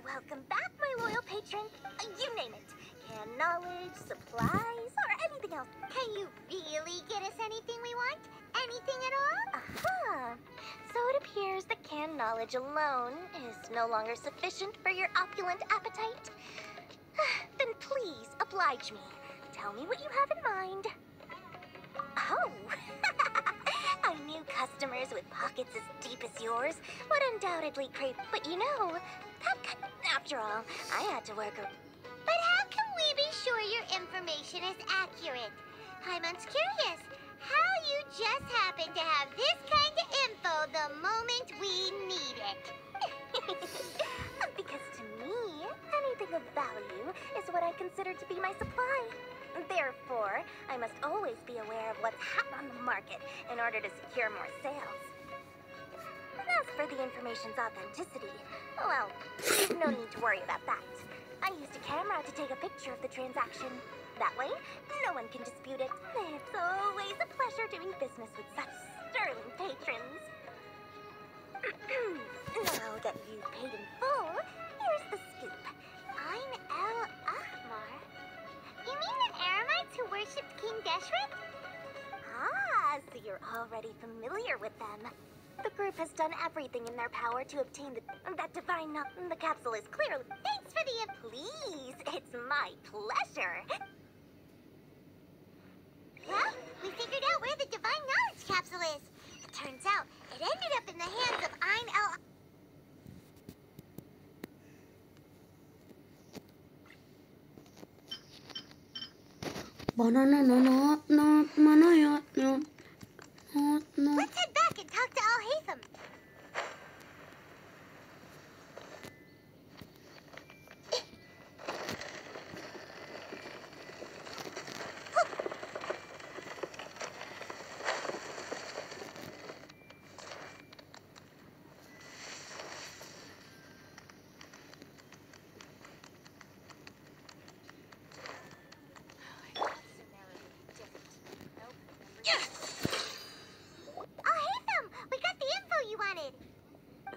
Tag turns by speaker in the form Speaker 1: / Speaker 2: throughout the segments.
Speaker 1: Welcome back, my loyal patron. You name it. Canned knowledge, supplies, or anything else. Can you really get us anything we want? Anything at all? Aha. So it appears that canned knowledge alone is no longer sufficient for your opulent appetite. Then please oblige me. Tell me what you have in mind. Oh. I knew customers with pockets as deep as yours would undoubtedly crave, but you know, after all, I had to work. But how can we be sure your information is accurate? Paimon's curious how you just happen to have this kind of info the moment we need it. Because to me, anything of value is what I consider to be my supply. Therefore, I must always be aware of what's hot on the market in order to secure more sales. As for the information's authenticity, well, there's no need to worry about that. I used a camera to take a picture of the transaction. That way, no one can dispute it. It's always a pleasure doing business with such sterling patrons. Now that you've paid in full, here's the scoop. I'm El Ahmar. You mean the Aramites who worshipped King Deshret? Ah, so you're already familiar with them. The group has done everything in their power to obtain that divine the capsule is clearly... Thanks for the... Please, it's my pleasure. Well, we figured out where the divine knowledge capsule is. It turns out it ended up in the hands of Ein El... Let's head back and talk to Al-Haytham.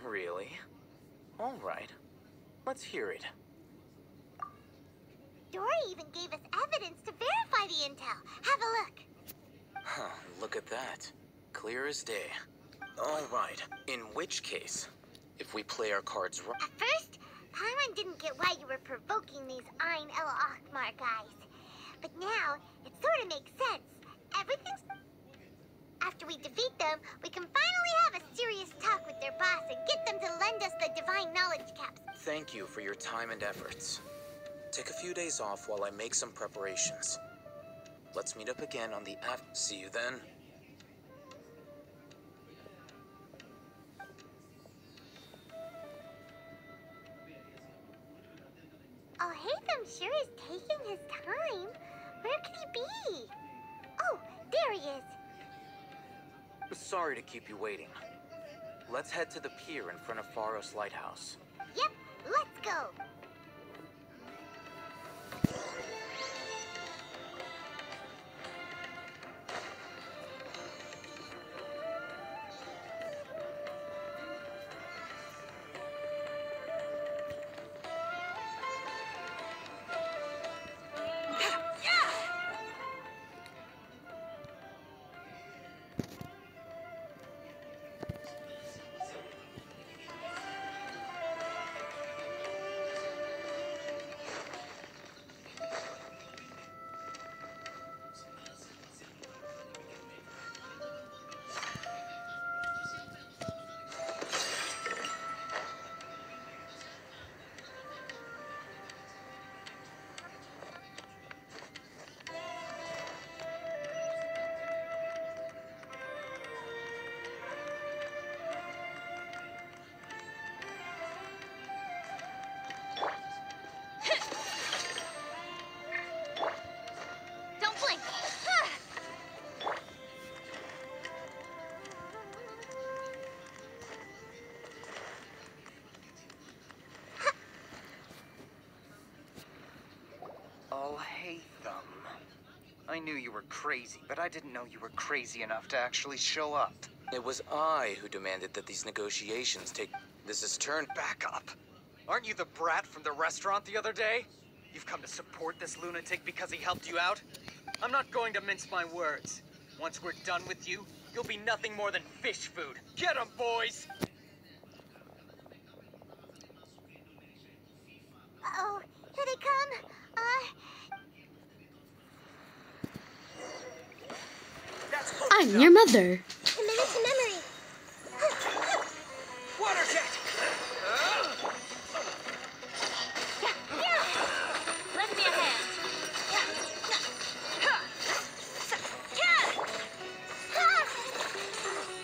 Speaker 2: Really? All right. Let's hear it.
Speaker 1: Dory even gave us evidence to verify the intel. Have a look.
Speaker 2: Huh, look at that. Clear as day. All right. In which case, if we play our cards right...
Speaker 1: At first, Paimon didn't get why you were provoking these Ein El Ahmar guys. But now, it sort of makes sense. Everything's... After we defeat them, we can finally have a serious talk with their boss and get them to lend us the divine knowledge caps.
Speaker 2: Thank you for your time and efforts. Take a few days off while I make some preparations. Let's meet up again on the app. See you then.
Speaker 1: Al-Haytham sure is taking his time. Where could he be? Oh, there he is.
Speaker 2: Sorry to keep you waiting. Let's head to the pier in front of Pharos Lighthouse.
Speaker 1: Yep, let's go.
Speaker 3: I knew you were crazy, but I didn't know you were crazy enough to actually show up.
Speaker 2: It was I who demanded that these negotiations take... This has turned...
Speaker 3: Back up! Aren't you the brat from the restaurant the other day? You've come to support this lunatic because he helped you out? I'm not going to mince my words. Once we're done with you, you'll be nothing more than fish food. Get 'em, boys!
Speaker 1: Uh-oh, here they come.
Speaker 4: I'm your mother.
Speaker 1: Committed to memory.
Speaker 3: Water jet!
Speaker 1: Lend me a hand.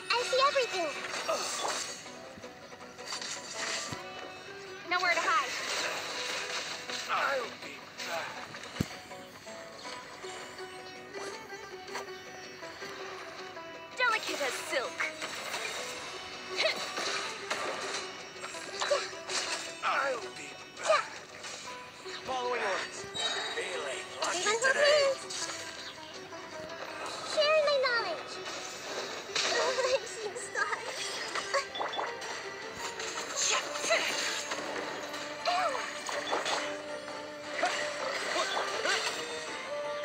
Speaker 1: I see everything. Nowhere to hide.
Speaker 3: I'll be back.
Speaker 1: Delicate as silk.
Speaker 3: I'll be back. Following orders. Feeling lucky
Speaker 1: Everyone hold
Speaker 3: today.
Speaker 1: hands. Sharing my knowledge. Rising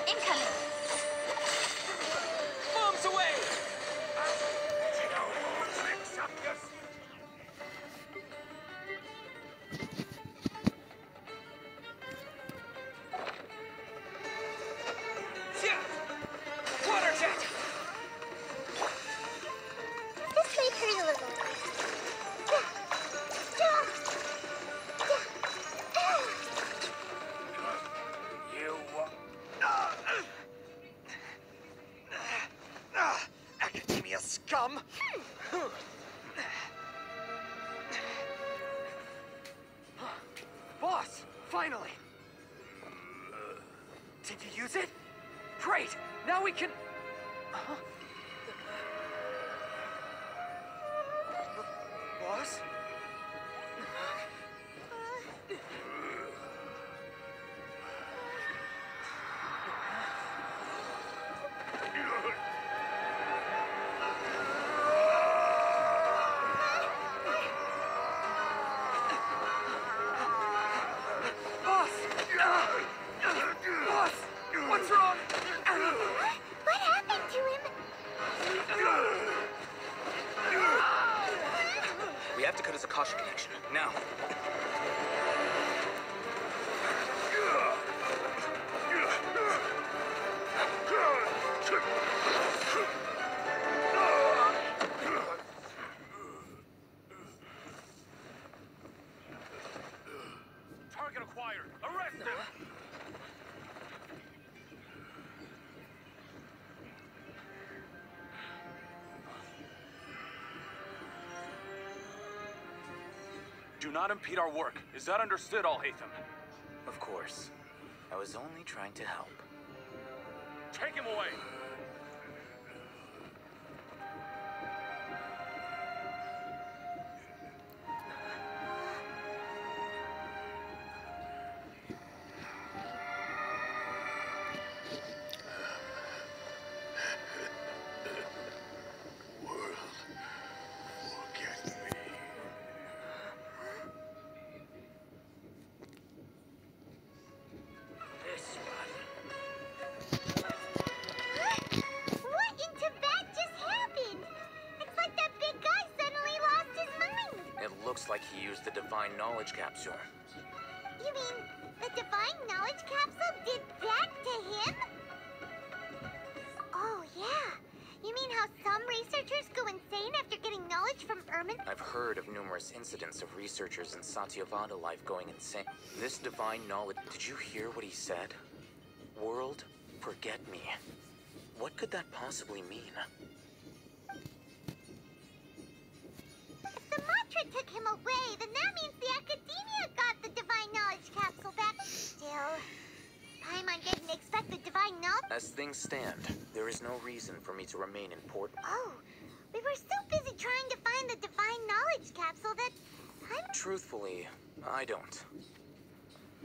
Speaker 1: Incoming.
Speaker 3: Bombs away! Water jet!
Speaker 1: This may hurt a little.
Speaker 3: You... Academia scum! Boss! Finally! Did you use it? Great! Now we can... Boss? Boss! Boss! What's wrong?
Speaker 1: What happened to him?
Speaker 2: We have to cut his Akasha connection. Now.
Speaker 5: Target acquired. Arrest him! Do not impede our work. Is that understood, Al-Haytham?
Speaker 2: Of course. I was only trying to help.
Speaker 5: Take him away!
Speaker 1: What in Tibet just happened? It's like that big guy suddenly lost his mind.
Speaker 2: It looks like he used the Divine Knowledge Capsule.
Speaker 1: You mean the Divine Knowledge Capsule did that to him? Oh, yeah. You mean how some researchers go insane after getting knowledge from Ermin?
Speaker 2: I've heard of numerous incidents of researchers in Satyavada life going insane. This Divine Knowledge... Did you hear what he said? World, forget me. What could that possibly mean?
Speaker 1: If the mantra took him away, then that means the Academia got the Divine Knowledge Capsule back. Still, Paimon didn't expect the Divine Knowledge.
Speaker 2: As things stand, there is no reason for me to remain in port.
Speaker 1: Oh, we were so busy trying to find the Divine Knowledge Capsule that
Speaker 2: Truthfully, I don't.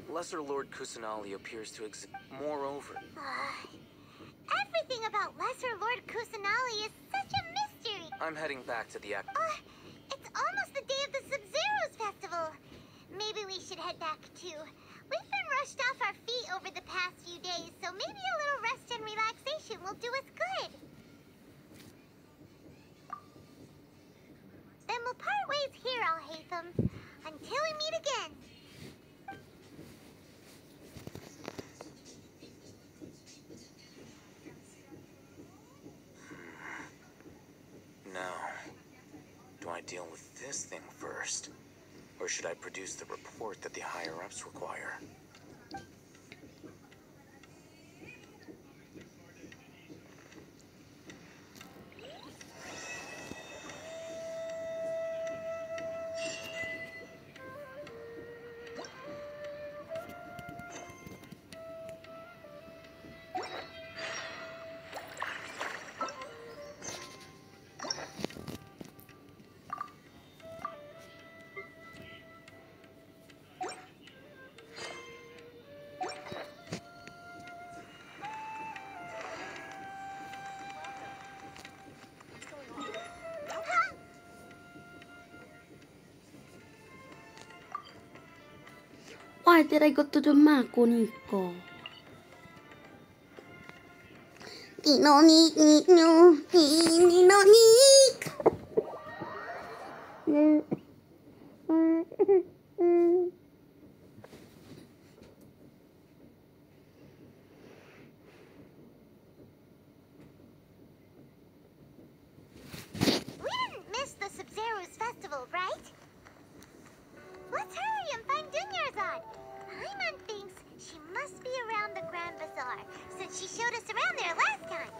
Speaker 2: Lesser Lord Kusanali appears to exist. Moreover,
Speaker 1: Everything about Lesser Lord Kusanali is such a mystery.
Speaker 2: I'm heading back to the
Speaker 1: It's almost the day of the Sub-Zero's festival. Maybe we should head back too. We've been rushed off our feet over the past few days, so maybe a little rest and relaxation will do us good. Then we'll part ways here, Alhaitham. Until we meet again.
Speaker 2: Now, do I deal with this thing first? Or should I produce the report that the higher-ups require?
Speaker 4: Why did I go to the Mako, Nico? Nino, Nino, Nino,
Speaker 1: We didn't miss the Sub-Zero's festival, right? Let's hurry and find Dunyarzad. Paimon thinks she must be around the Grand Bazaar, since she showed us around there last time.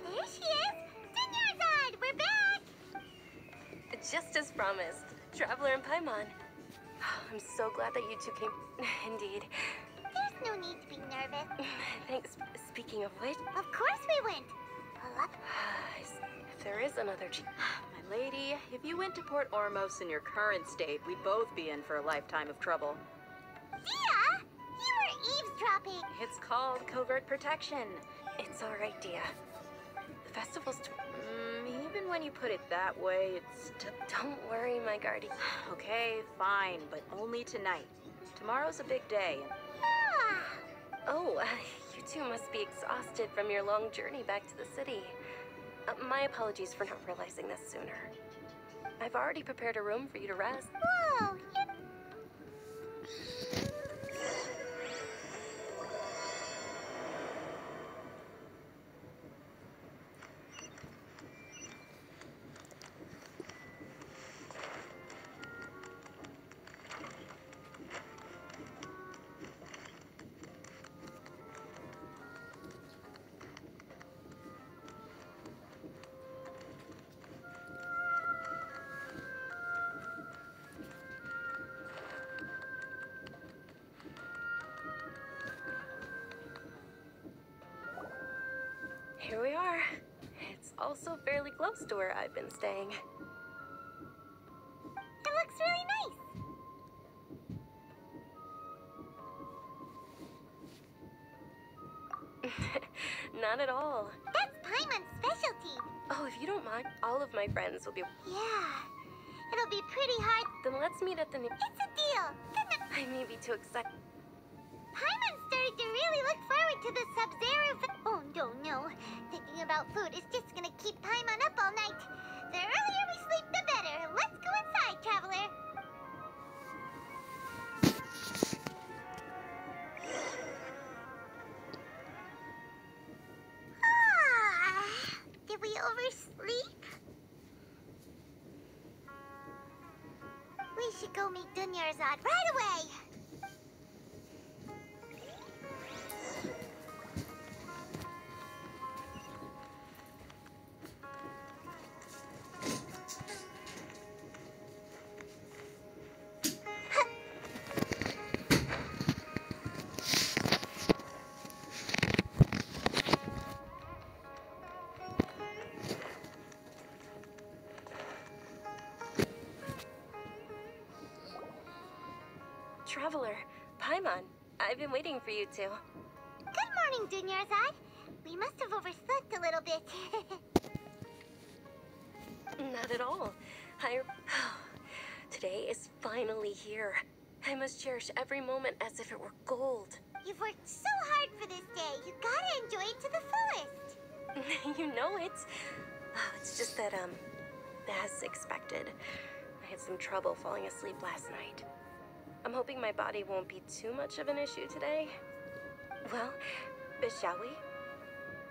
Speaker 1: There she is! Dunyarzad, we're back!
Speaker 6: Just as promised. Traveler and Paimon. I'm so glad that you two came. Indeed.
Speaker 1: There's no need to be nervous.
Speaker 6: Thanks. Speaking of which,
Speaker 1: Of course we went.
Speaker 6: if there is another
Speaker 7: My lady, if you went to Port Ormos in your current state, we'd both be in for a lifetime of trouble.
Speaker 1: Dia! You were eavesdropping!
Speaker 7: It's called covert protection.
Speaker 6: It's our idea. The festival's
Speaker 7: Even when you put it that way, it's...
Speaker 6: Don't worry, my guardian.
Speaker 7: Okay, fine, but only tonight. Tomorrow's a big day.
Speaker 1: Ah!
Speaker 6: Oh, you two must be exhausted from your long journey back to the city. My apologies for not realizing this sooner. I've already prepared a room for you to rest.
Speaker 1: Whoa!
Speaker 6: Here we are. It's also fairly close to where I've been staying.
Speaker 1: It looks really nice.
Speaker 6: Not at all.
Speaker 1: That's Paimon's specialty.
Speaker 6: Oh, if you don't mind, all of my friends will be...
Speaker 1: Yeah. It'll be pretty hard.
Speaker 6: Then let's meet at the new...
Speaker 1: It's a deal.
Speaker 6: I may be too excited.
Speaker 1: Paimon started to really look forward to the Sub-Zero. Oh, no. Thinking about food is just gonna keep Paimon up all night. The earlier we sleep, the better. Let's go inside, traveler. Did we oversleep? We should go meet Dunyarzad right away.
Speaker 6: Traveler, Paimon. I've been waiting for you two.
Speaker 1: Good morning, Dunyarzad. We must have overslept a little bit.
Speaker 6: Not at all. Today is finally here. I must cherish every moment as if it were gold.
Speaker 1: You've worked so hard for this day. You gotta enjoy it to the fullest.
Speaker 6: You know it. It's just that, as expected, I had some trouble falling asleep last night. I'm hoping my body won't be too much of an issue today. Well, shall we?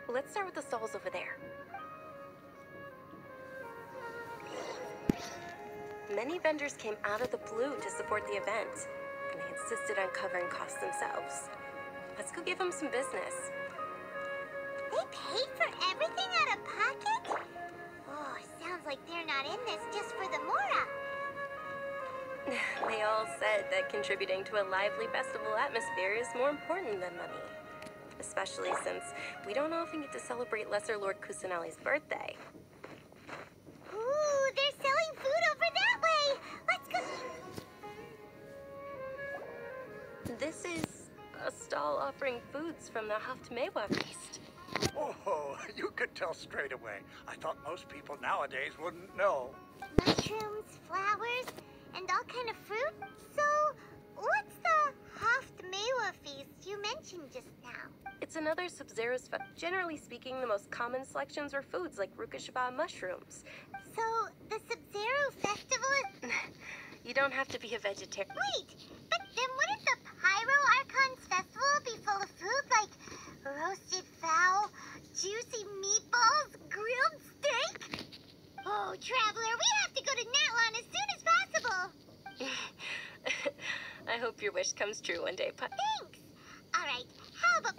Speaker 6: Let's start with the stalls over there. Many vendors came out of the blue to support the event, and they insisted on covering costs themselves. Let's go give them some business.
Speaker 1: They paid for everything out of pocket? Oh, sounds like they're not in this just for the Mora.
Speaker 6: They all said that contributing to a lively festival atmosphere is more important than money. Especially since we don't often get to celebrate Lesser Lord Kusanali's birthday.
Speaker 1: Ooh, they're selling food over that way! Let's go!
Speaker 6: This is a stall offering foods from the Haftmewa feast.
Speaker 8: Oh, you could tell straight away. I thought most people nowadays wouldn't know.
Speaker 1: Mushrooms, flowers, and all kind of fruit? So, what's the Haftmewa feast you mentioned just now?
Speaker 6: It's another Sub-Zero's fest. Generally speaking, the most common selections are foods like Rukashaba mushrooms.
Speaker 1: So, the Sub-Zero festival is...
Speaker 6: You don't have to be a vegetarian.
Speaker 1: Wait, but then wouldn't the Pyro Archon's festival be full of food like roasted fowl, juicy meatballs, grilled steak? Oh, Traveler, we have to go to Natlan as soon as possible.
Speaker 6: I hope your wish comes true one day,
Speaker 1: Thanks. All right, how about...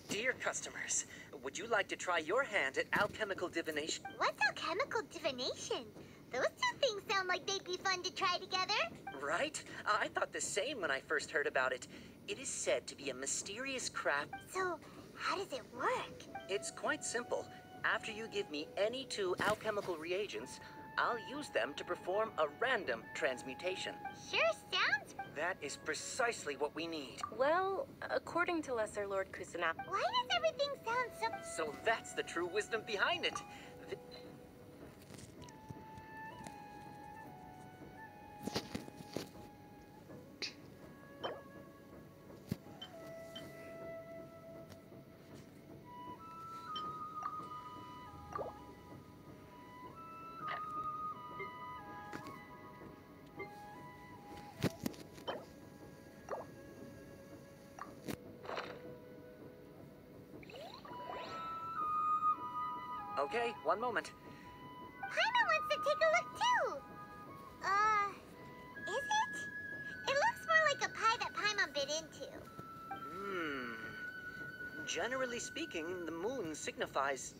Speaker 9: Dear customers, would you like to try your hand at alchemical divination?
Speaker 1: What's alchemical divination? Those two things sound like they'd be fun to try together.
Speaker 9: Right? I thought the same when I first heard about it. It is said to be a mysterious craft.
Speaker 1: So, how does it work?
Speaker 9: It's quite simple. After you give me any 2 alchemical reagents, I'll use them to perform a random transmutation.
Speaker 1: Sure sounds...
Speaker 9: That is precisely what we need.
Speaker 6: Well, according to Lesser Lord Kusanali...
Speaker 1: Why does everything sound so...
Speaker 9: So that's the true wisdom behind it. Okay, one moment.
Speaker 1: Paimon wants to take a look too. Is it? It looks more like a pie that Paimon bit into.
Speaker 9: Generally speaking, the moon signifies...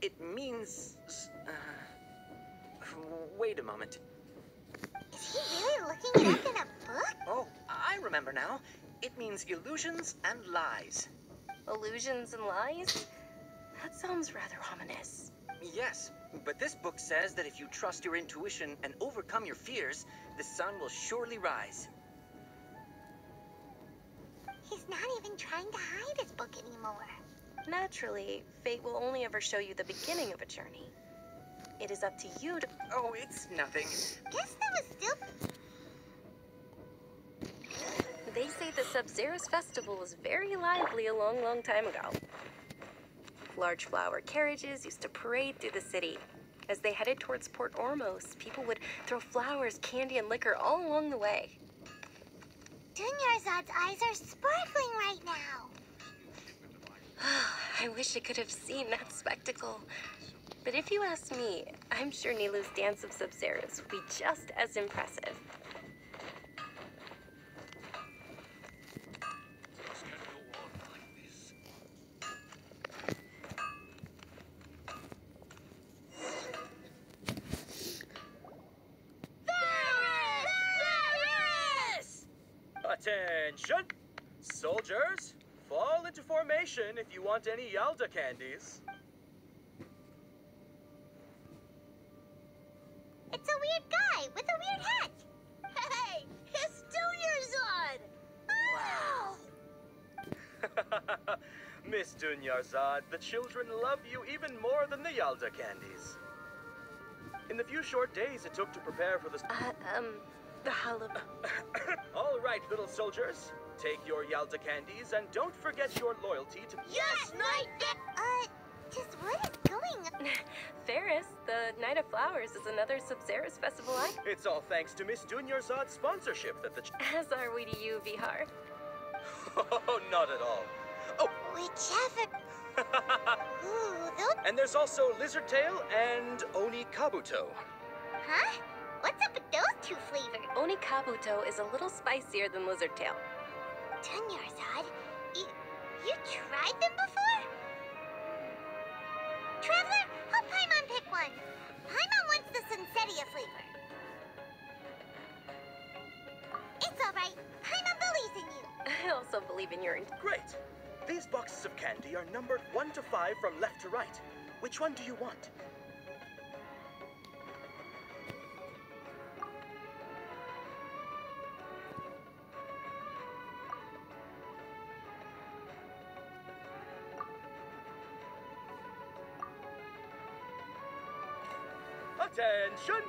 Speaker 9: It means... Wait a moment.
Speaker 1: Is he really looking it up in a book?
Speaker 9: Oh, I remember now. It means illusions and lies.
Speaker 6: Illusions and lies? That sounds rather ominous.
Speaker 9: Yes, but this book says that if you trust your intuition and overcome your fears, the sun will surely rise.
Speaker 1: He's not even trying to hide his book anymore.
Speaker 6: Naturally, fate will only ever show you the beginning of a journey. It is up to you to...
Speaker 9: Oh, it's nothing.
Speaker 1: Guess that was still...
Speaker 6: They say the Sub-Zero's festival was very lively a long, long time ago. Large flower carriages used to parade through the city. As they headed towards Port Ormos, people would throw flowers, candy, and liquor all along the way.
Speaker 1: Dunyarzad's eyes are sparkling right now.
Speaker 6: I wish I could have seen that spectacle. But if you ask me, I'm sure Nilou's Dance of Sub-Zeros would be just as impressive.
Speaker 10: Attention! Soldiers, fall into formation if you want any Yalda candies. Miss Dunyarzad, the children love you even more than the Yalda candies. In the few short days it took to prepare for
Speaker 6: the Halloween.
Speaker 10: All right, little soldiers. Take your Yalda candies and don't forget your loyalty to...
Speaker 1: Yes, Knight! Just what is going on?
Speaker 6: Ferris, the Night of Flowers is another Sabzeruz festival act.
Speaker 10: It's all thanks to Miss Dunyarzad's sponsorship that the...
Speaker 6: As are we to you, Vihar.
Speaker 10: Oh, not at all. Oh!
Speaker 1: Whichever... Ooh, those...
Speaker 10: And there's also Lizard Tail and Oni Kabuto.
Speaker 1: Huh? What's up with those two flavors?
Speaker 6: Oni Kabuto is a little spicier than Lizard Tail.
Speaker 1: Dunyarzad, you tried them before? Traveler, help Paimon pick one. Paimon wants the Sunsetia flavor. It's all right. Paimon believes in you.
Speaker 6: I also believe in your...
Speaker 10: Great. These boxes of candy are numbered 1 to 5 from left to right. Which one do you want? Attention!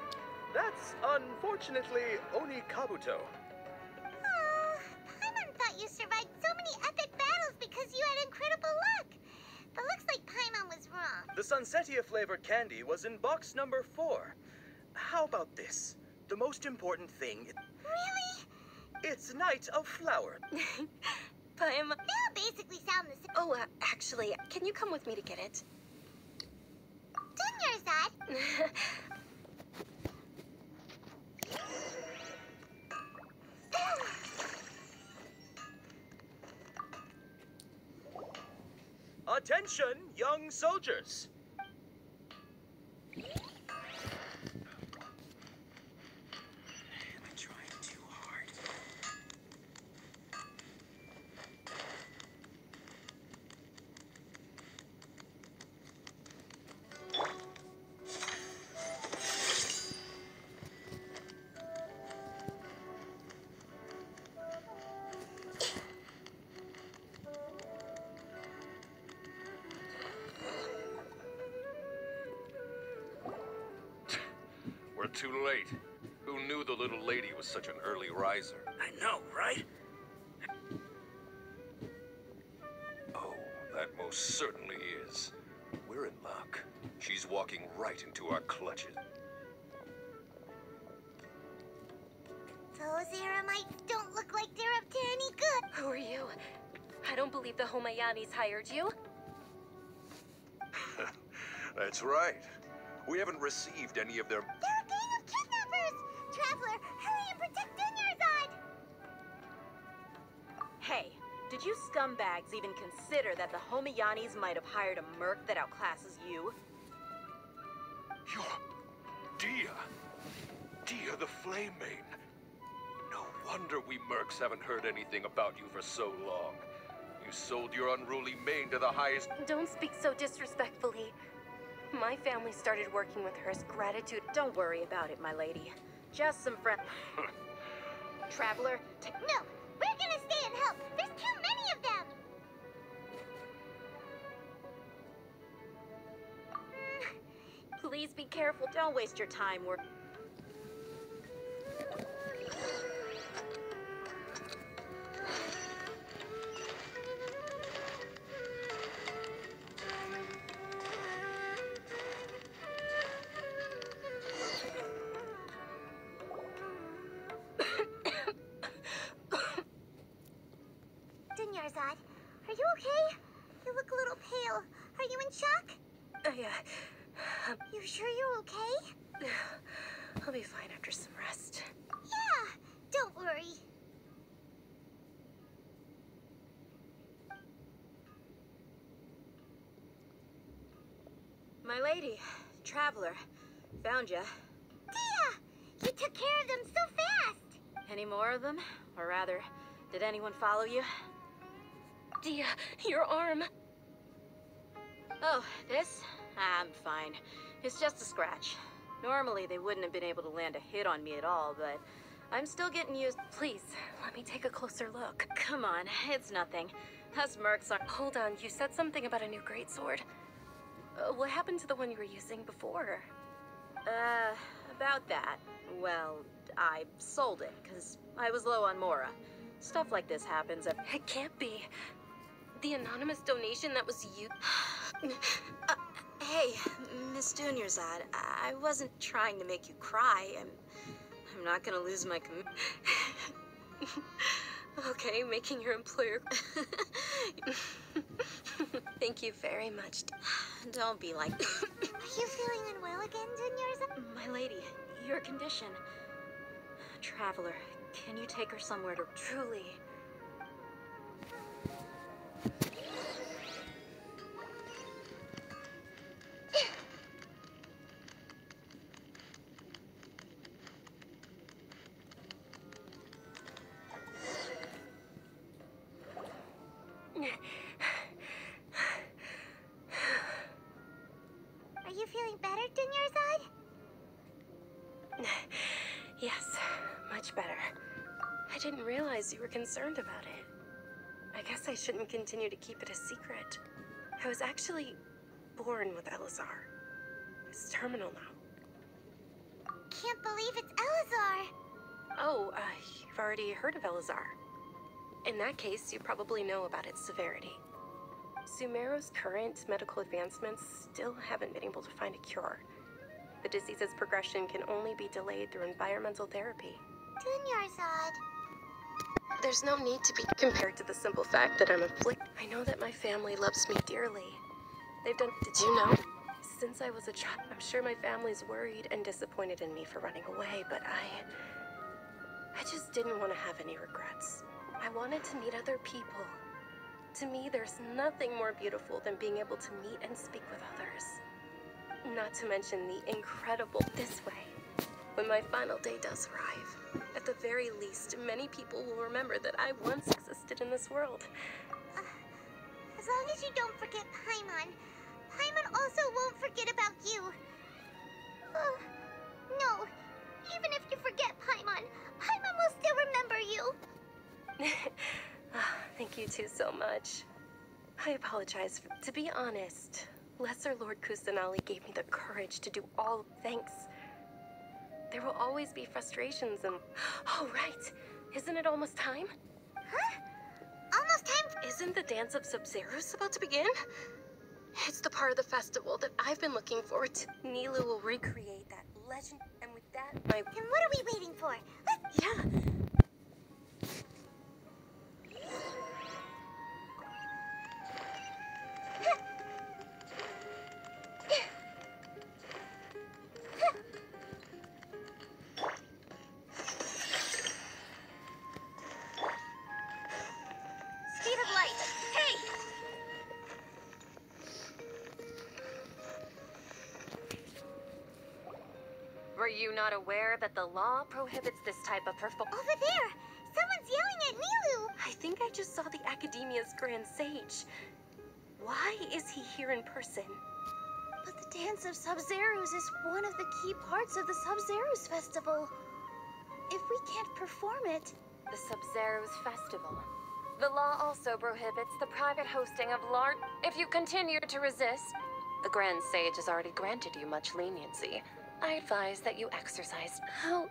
Speaker 10: That's unfortunately Oni Kabuto.
Speaker 1: Oh, Paimon thought you survived so many epic battles because you had incredible luck. But looks like Paimon was wrong.
Speaker 10: The Sunsetia flavored candy was in box number 4. How about this? The most important thing...
Speaker 1: Really?
Speaker 10: It's Night of Flower.
Speaker 6: Paimon...
Speaker 1: They all basically sound the same.
Speaker 6: Oh, actually, can you come with me to get it?
Speaker 1: Dunyarzad.
Speaker 10: Attention, young soldiers!
Speaker 2: I'm trying too hard.
Speaker 11: We're too late. Who knew the little lady was such an early riser?
Speaker 8: I know, right?
Speaker 11: Oh, that most certainly is. We're in luck. She's walking right into our clutches.
Speaker 1: Those Eremites don't look like they're up to any good.
Speaker 6: Who are you? I don't believe the Homayanis hired you.
Speaker 11: That's right. We haven't received any of their...
Speaker 1: They're a gang of kidnappers! Traveler, hurry and protect Dunyarzad!
Speaker 7: Hey, did you scumbags even consider that the Homayanis might have hired a merc that outclasses you?
Speaker 11: You're... Dia. Dia the Flame Maiden. No wonder we mercs haven't heard anything about you for so long. You sold your unruly mane to the highest...
Speaker 6: Don't speak so disrespectfully. My family started working with her as gratitude.
Speaker 7: Don't worry about it, my lady. Just some friend... Traveler,
Speaker 1: No, we're gonna stay and help. There's too many of them.
Speaker 6: Please be careful.
Speaker 7: don't waste your time. We're...
Speaker 1: Dunyarzad, are you okay? You look a little pale. Are you in shock?
Speaker 6: Yeah.
Speaker 1: You sure you're okay?
Speaker 6: I'll be fine after some rest.
Speaker 1: Yeah, don't worry.
Speaker 7: My lady, Traveler, found ya.
Speaker 1: Dia! You took care of them so fast!
Speaker 7: Any more of them? Or rather, did anyone follow you?
Speaker 6: Dia, your arm.
Speaker 7: Oh, this? I'm fine. It's just a scratch. Normally, they wouldn't have been able to land a hit on me at all, but I'm still getting used.
Speaker 6: Please, let me take a closer look.
Speaker 7: Come on, it's nothing. Us mercs aren't.
Speaker 6: Hold on, you said something about a new greatsword. What happened to the one you were using before?
Speaker 7: About that. Well, I sold it, because I was low on Mora. Stuff like this happens at.
Speaker 6: It can't be. The anonymous donation that was you.
Speaker 7: Hey, Miss Dunyarzad, I wasn't trying to make you cry. I'm not gonna lose my
Speaker 6: Okay, making your employer. Thank you very much.
Speaker 7: Don't be like.
Speaker 1: Are you feeling unwell again, Dunyarzad?
Speaker 7: My lady, your condition. Traveler, can you take her somewhere to.
Speaker 6: Truly.
Speaker 1: Are you feeling better, Dunyarzad?
Speaker 6: Yes, much better. I didn't realize you were concerned about it. I guess I shouldn't continue to keep it a secret. I was actually born with Elazar. It's terminal now.
Speaker 1: Can't believe it's Elazar.
Speaker 6: Oh, you've already heard of Elazar. In that case, you probably know about its severity. Sumeru's current medical advancements still haven't been able to find a cure. The disease's progression can only be delayed through environmental therapy.
Speaker 1: Dunyarzad.
Speaker 6: There's no need to be compared to the simple fact that I'm afflicted. I know that my family loves me dearly. They've done. Did you know? Since I was a child, I'm sure my family's worried and disappointed in me for running away, but I just didn't want to have any regrets. I wanted to meet other people. To me, there's nothing more beautiful than being able to meet and speak with others. Not to mention the incredible this way. When my final day does arrive, at the very least, many people will remember that I once existed in this world.
Speaker 1: As long as you don't forget Paimon, Paimon also won't forget about you. No, even if you forget Paimon, Paimon will still remember you.
Speaker 6: Thank you two so much. I apologize. To be honest, Lesser Lord Kusanali gave me the courage to do all. Thanks. There will always be frustrations and. Oh, right. Isn't it almost time?
Speaker 1: Huh? Almost time?
Speaker 6: Isn't the Dance of Sub-Zeros about to begin? It's the part of the festival that I've been looking forward to. Nilou will recreate that legend, and with that,
Speaker 1: Then what are we waiting for? Let's...
Speaker 6: Yeah.
Speaker 1: Speed of light. Hey!
Speaker 7: Were you not aware that the law prohibits this type of performance?
Speaker 1: Over there! Someone's yelling at Nilou!
Speaker 6: I think I just saw the Academia's Grand Sage. Why is he here in person?
Speaker 1: But the Dance of Sub-Zeros is one of the key parts of the Sub-Zeros Festival. If we can't perform it...
Speaker 7: The Sub-Zeros Festival. The law also prohibits the private hosting of large... If you continue to resist, the Grand Sage has already granted you much leniency. I advise that you exercise.
Speaker 6: How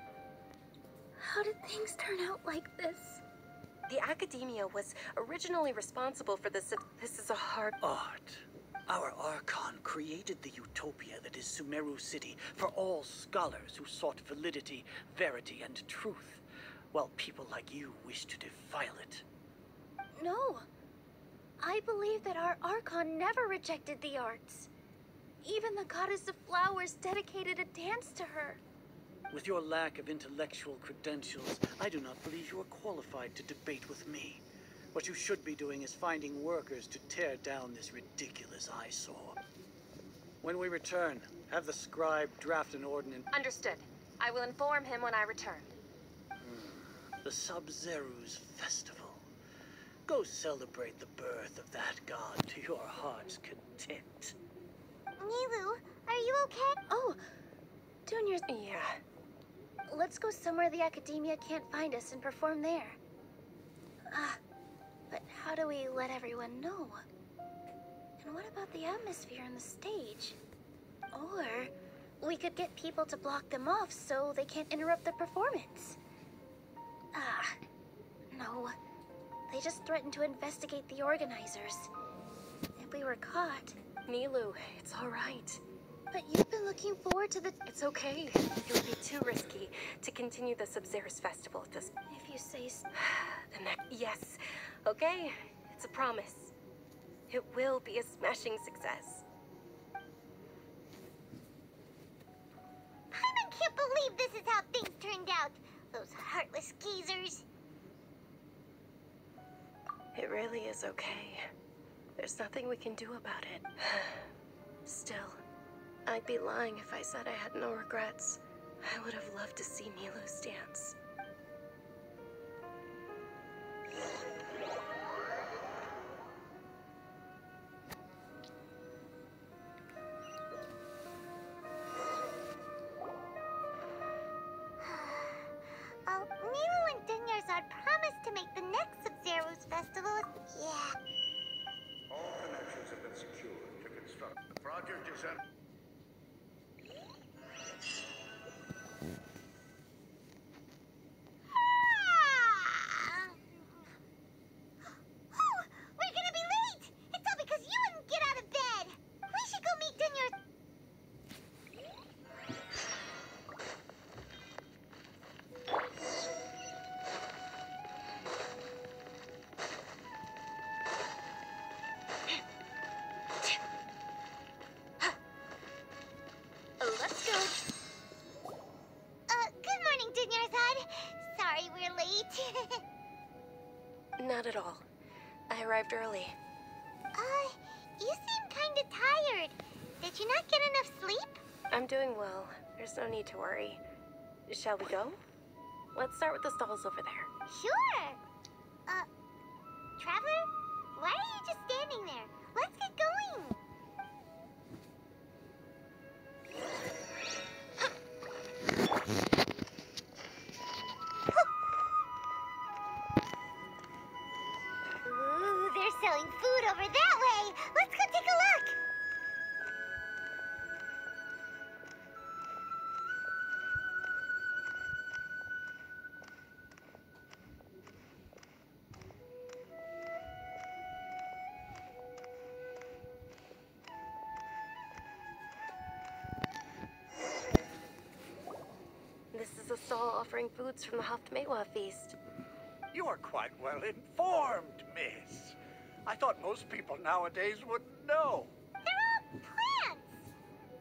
Speaker 6: did things turn out like this? The Academia was originally responsible for this. This is a hard...
Speaker 12: Art. Our Archon created the utopia that is Sumeru City for all scholars who sought validity, verity, and truth, while people like you wish to defile it.
Speaker 1: No. I believe that our Archon never rejected the arts. Even the Goddess of Flowers dedicated a dance to her.
Speaker 12: With your lack of intellectual credentials, I do not believe you are qualified to debate with me. What you should be doing is finding workers to tear down this ridiculous eyesore. When we return, have the scribe draft an ordinance.
Speaker 7: Understood. I will inform him when I return.
Speaker 12: The Sub-Zeros Festival. Go celebrate the birth of that god to your heart's content.
Speaker 1: Nilou, are you okay? Oh, Junior's...
Speaker 6: Yeah. let's go somewhere the academia can't find us and perform there. But how do we let everyone know? And what about the atmosphere on the stage? Or we could get people to block them off so they can't interrupt the performance. No. They just threatened to investigate the organizers. If we were caught... Nilu, it's all right. But you've been looking forward to the... It's okay. It would be too risky to continue the Sabzeruz Festival at this... If you say so. Yes. Okay. It's a promise. It will be a smashing success.
Speaker 1: Paimon can't believe this is how things turned out. Those heartless geezers.
Speaker 6: It really is okay. There's nothing we can do about it. Still, I'd be lying if I said I had no regrets. I would have loved to see Nilu's dance.
Speaker 1: Nilu and Dunyarzad promised to make the next Sabzeruz festival. Yeah.
Speaker 8: All connections have been secured to construct. The project is at...
Speaker 1: Oh, we're gonna be late! It's all because you wouldn't get out of bed! We should go meet Dunyarzad.
Speaker 6: Let's go.
Speaker 1: Good morning, Dunyarzad. Sorry we're late.
Speaker 6: Not at all. I arrived early.
Speaker 1: You seem kinda tired. Did you not get enough sleep?
Speaker 6: I'm doing well. There's no need to worry. Shall we go? Let's start with the stalls over there.
Speaker 1: Sure. Traveler? Why are you just standing there? Let's get going. Ooh, they're selling food over that way. Let's go take a look.
Speaker 6: This is a stall offering foods from the Haftmewa feast.
Speaker 8: You are quite well informed, miss. I thought most people nowadays wouldn't know.
Speaker 1: They're all plants.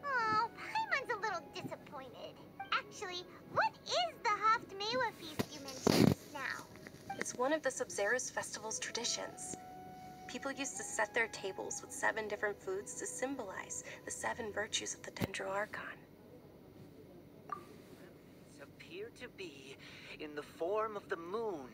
Speaker 1: Oh, Paimon's a little disappointed. Actually, what is the Haftmewa feast you mentioned just now?
Speaker 6: It's one of the Sabzeruz Festival's traditions. People used to set their tables with 7 different foods to symbolize the 7 virtues of the Dendro Archon.
Speaker 9: Appear to be in the form of the moon.